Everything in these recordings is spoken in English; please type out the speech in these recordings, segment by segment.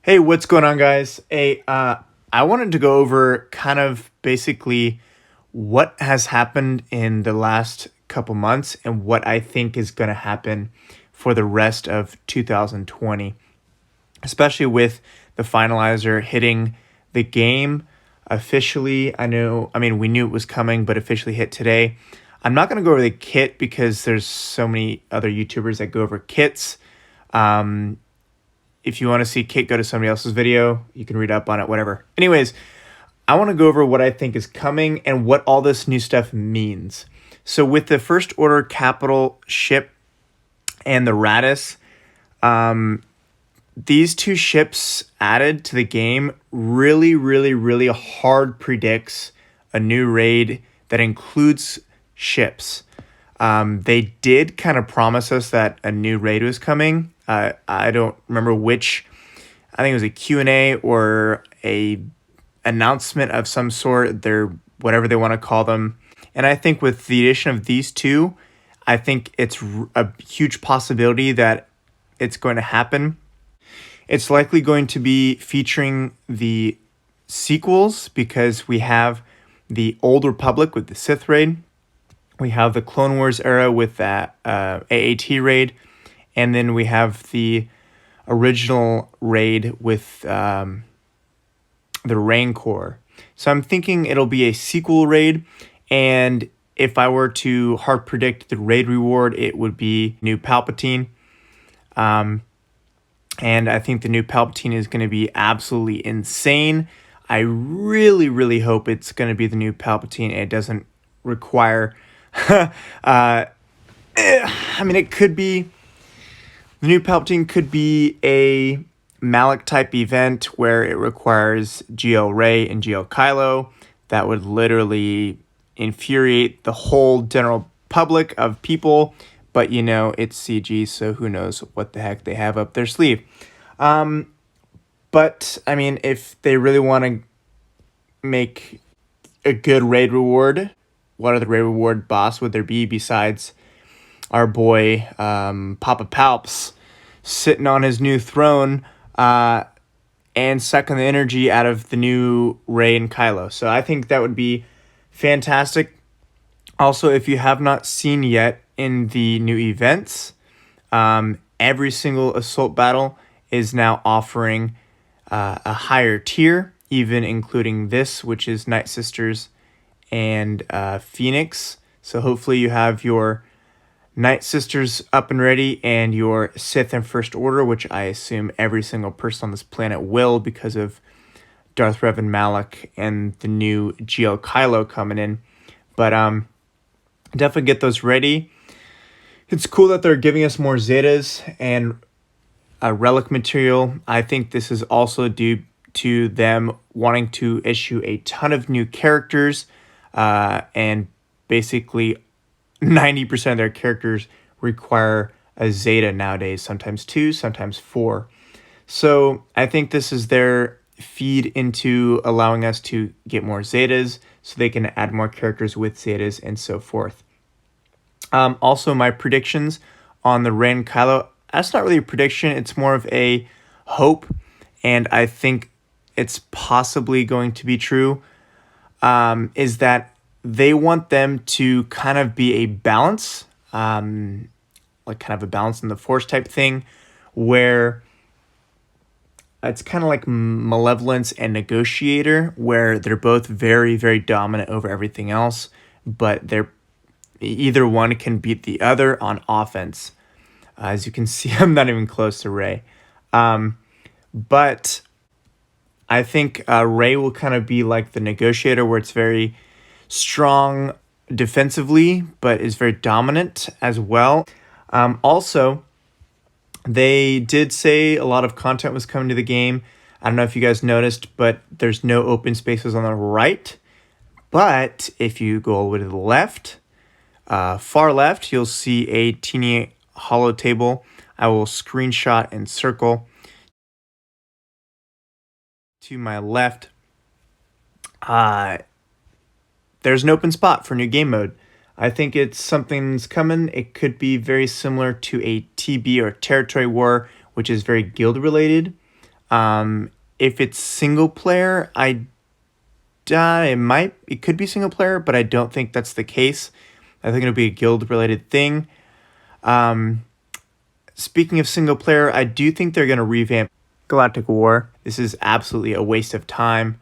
Hey, what's going on, guys? I wanted to go over kind of basically what has happened in the last couple months and what I think is going to happen for the rest of 2020, especially with the finalizer hitting the game officially. We knew it was coming, but officially hit today. I'm not going to go over the kit because there's so many other YouTubers that go over kits. If you want to see kit, go to somebody else's video. You can read up on it, whatever. Anyways, I want to go over what I think is coming and what all this new stuff means. So with the First Order Capital ship and the Radis, these two ships added to the game really hard predicts a new raid that includes ships. They did kind of promise us that a new raid was coming. I don't remember which. I think it was a Q&A or a announcement of some sort. They're whatever they want to call them. And I think with the addition of these two, I think it's a huge possibility that it's going to happen. It's likely going to be featuring the sequels because we have the Old Republic with the Sith raid. We have the Clone Wars era with that AAT raid. And then we have the original raid with the Rainkala. So I'm thinking it'll be a sequel raid. And if I were to hard predict the raid reward, it would be new Palpatine. And I think the new Palpatine is going to be absolutely insane. I really hope it's going to be the new Palpatine. It doesn't require... it could be... The new Palpatine could be a Malak type event where it requires GL Rey and GL Kylo. That would literally infuriate the whole general public of people. But, it's CG, so who knows what the heck they have up their sleeve. But, if they really want to make a good raid reward, what other raid reward boss would there be besides our boy Papa Palps sitting on his new throne and sucking the energy out of the new Rey and Kylo? So I think that would be fantastic. Also, if you have not seen yet in the new events, every single assault battle is now offering a higher tier, even including this, which is Night Sisters and Phoenix. So hopefully you have your Night Sisters up and ready and your Sith and First Order, which I assume every single person on this planet will because of Darth Revan Malak and the new GL Kylo coming in. But definitely get those ready. It's cool that they're giving us more Zetas and relic material. I think this is also due to them wanting to issue a ton of new characters and basically 90% of their characters require a Zeta nowadays, sometimes 2, sometimes 4. So I think this is their feed into allowing us to get more Zetas so they can add more characters with Zetas and so forth. Also, my predictions on the Rainkala, that's not really a prediction. It's more of a hope, and I think it's possibly going to be true, is that they want them to kind of be a balance, like kind of a balance in the Force type thing, where it's kind of like Malevolence and Negotiator, where they're both very dominant over everything else, but either one can beat the other on offense. As you can see, I'm not even close to Rey. But I think Rey will kind of be like the Negotiator, where it's very strong defensively, but is very dominant as well. Also, they did say a lot of content was coming to the game. I don't know if you guys noticed, but there's no open spaces on the right. But if you go all the way to the left, far left, you'll see a teeny hollow table. I will screenshot and circle. To my left, there's an open spot for new game mode. I think it's something's coming. It could be very similar to a TB or territory war, which is very guild related. If it's single player, it could be single player, but I don't think that's the case. I think it'll be a guild related thing. Speaking of single player, I do think they're going to revamp Galactic War. This is absolutely a waste of time.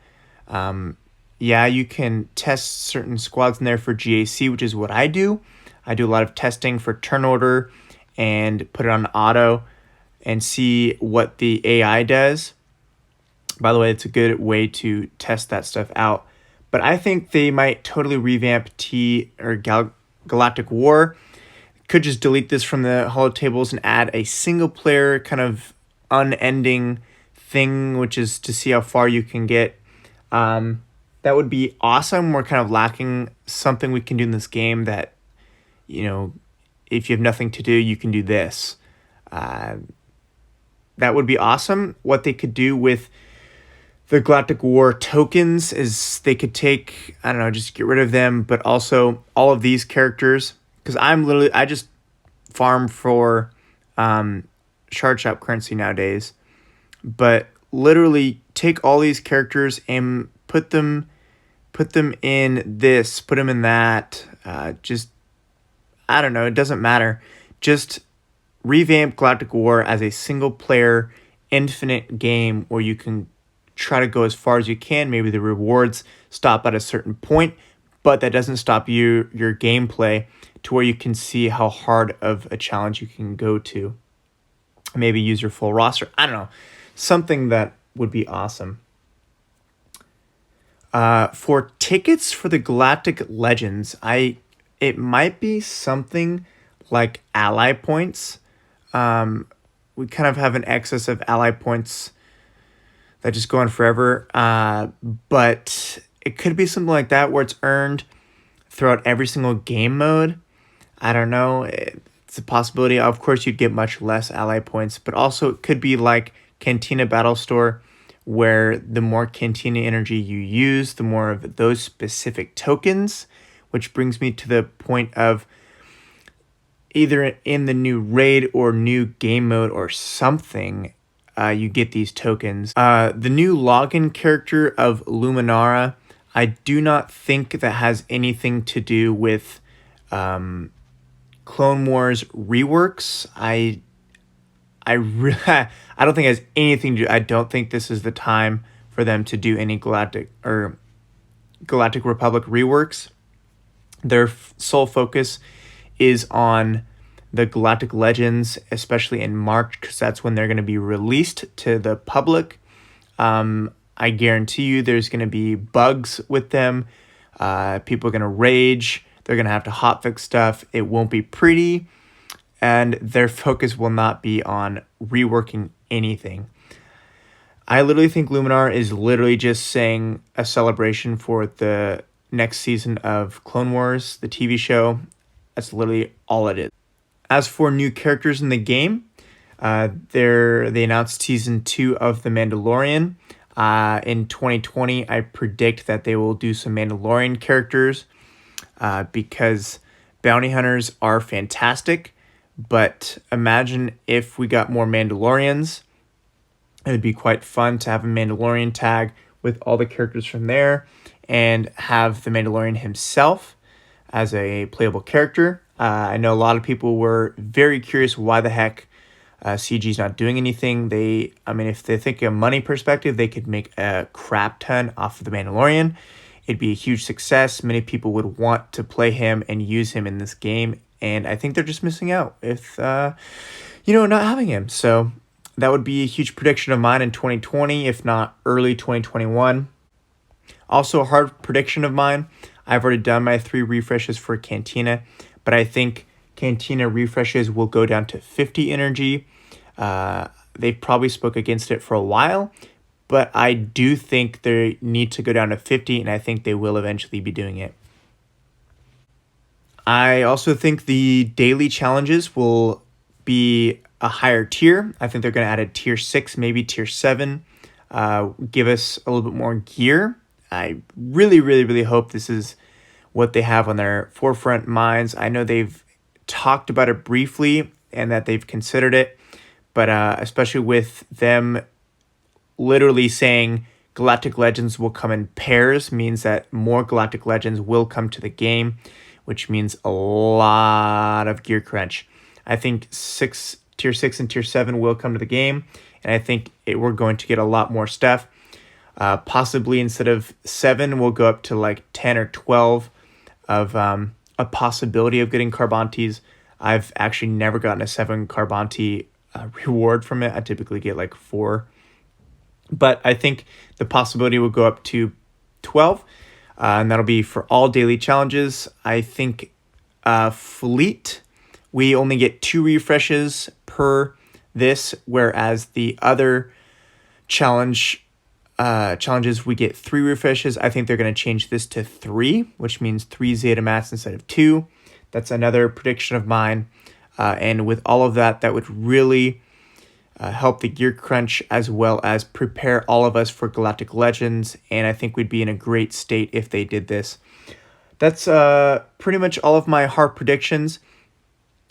Yeah, you can test certain squads in there for GAC, which is what I do. I do a lot of testing for turn order and put it on auto and see what the AI does. By the way, it's a good way to test that stuff out. But I think they might totally revamp Galactic War. Could just delete this from the holo tables and add a single player kind of unending thing, which is to see how far you can get. That would be awesome. We're kind of lacking something we can do in this game that, if you have nothing to do, you can do this. That would be awesome. What they could do with the Galactic War tokens is they could take, just get rid of them, but also all of these characters, because I just farm for shard shop currency nowadays, but literally take all these characters and put them in this, put them in that, it doesn't matter. Just revamp Galactic War as a single player infinite game where you can try to go as far as you can. Maybe the rewards stop at a certain point, but that doesn't stop your gameplay to where you can see how hard of a challenge you can go to. Maybe use your full roster. I don't know. Something that would be awesome. For tickets for the Galactic Legends, it might be something like ally points. We kind of have an excess of ally points that just go on forever. But it could be something like that where it's earned throughout every single game mode. I don't know. It's a possibility. Of course, you'd get much less ally points, but also it could be like Cantina Battle Store, where the more Cantina energy you use, the more of those specific tokens, which brings me to the point of either in the new raid or new game mode or something, you get these tokens. The new login character of Luminara, I do not think that has anything to do with Clone Wars reworks. I don't think it has anything to do. I don't think this is the time for them to do any Galactic Republic reworks. Their sole focus is on the Galactic Legends, especially in March, because that's when they're going to be released to the public. I guarantee you there's going to be bugs with them. People are going to rage. They're going to have to hotfix stuff. It won't be pretty. And their focus will not be on reworking anything. I literally think Luminar is literally just saying a celebration for the next season of Clone Wars, the TV show. That's literally all it is. As for new characters in the game, they announced Season 2 of The Mandalorian. In 2020, I predict that they will do some Mandalorian characters because bounty hunters are fantastic. But imagine if we got more Mandalorians. It would be quite fun to have a Mandalorian tag with all the characters from there and have the Mandalorian himself as a playable character. I know a lot of people were very curious why the heck CG's not doing anything. If they think a money perspective, they could make a crap ton off of the Mandalorian. It'd be a huge success. Many people would want to play him and use him in this game. And I think they're just missing out if, not having him. So that would be a huge prediction of mine in 2020, if not early 2021. Also, a hard prediction of mine. I've already done my 3 refreshes for Cantina, but I think Cantina refreshes will go down to 50 energy. They've probably spoke against it for a while, but I do think they need to go down to 50, and I think they will eventually be doing it. I also think the daily challenges will be a higher tier. I think they're going to add a tier 6, maybe tier 7, give us a little bit more gear. I really, really, really hope this is what they have on their forefront minds. I know they've talked about it briefly and that they've considered it, but especially with them literally saying Galactic Legends will come in pairs means that more Galactic Legends will come to the game, which means a lot of gear crunch. I think tier 6 and tier 7 will come to the game, and I think we're going to get a lot more stuff. Possibly instead of 7, we'll go up to like 10 or 12 of a possibility of getting Carbantes. I've actually never gotten a 7 Carbante reward from it. I typically get like 4. But I think the possibility will go up to 12, and that'll be for all daily challenges. I think Fleet, we only get 2 refreshes per this, whereas the other challenges we get 3 refreshes. I think they're going to change this to 3, which means 3 Zeta mats instead of 2. That's another prediction of mine. And with all of that, that would really help the gear crunch as well as prepare all of us for Galactic Legends. And I think we'd be in a great state if they did this. That's pretty much all of my hard predictions.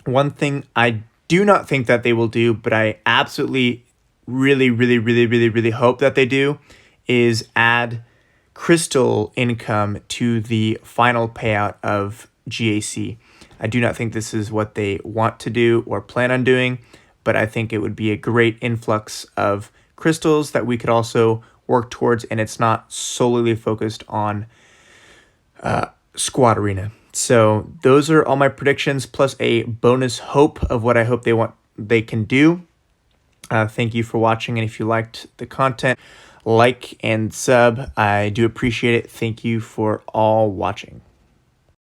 One thing I do not think that they will do, but I absolutely really hope that they do, is add crystal income to the final payout of GAC. I do not think this is what they want to do or plan on doing, but I think it would be a great influx of crystals that we could also work towards, and it's not solely focused on Squad Arena. So those are all my predictions, plus a bonus hope of what I hope they can do. Thank you for watching, and if you liked the content, like and sub. I do appreciate it. Thank you for all watching.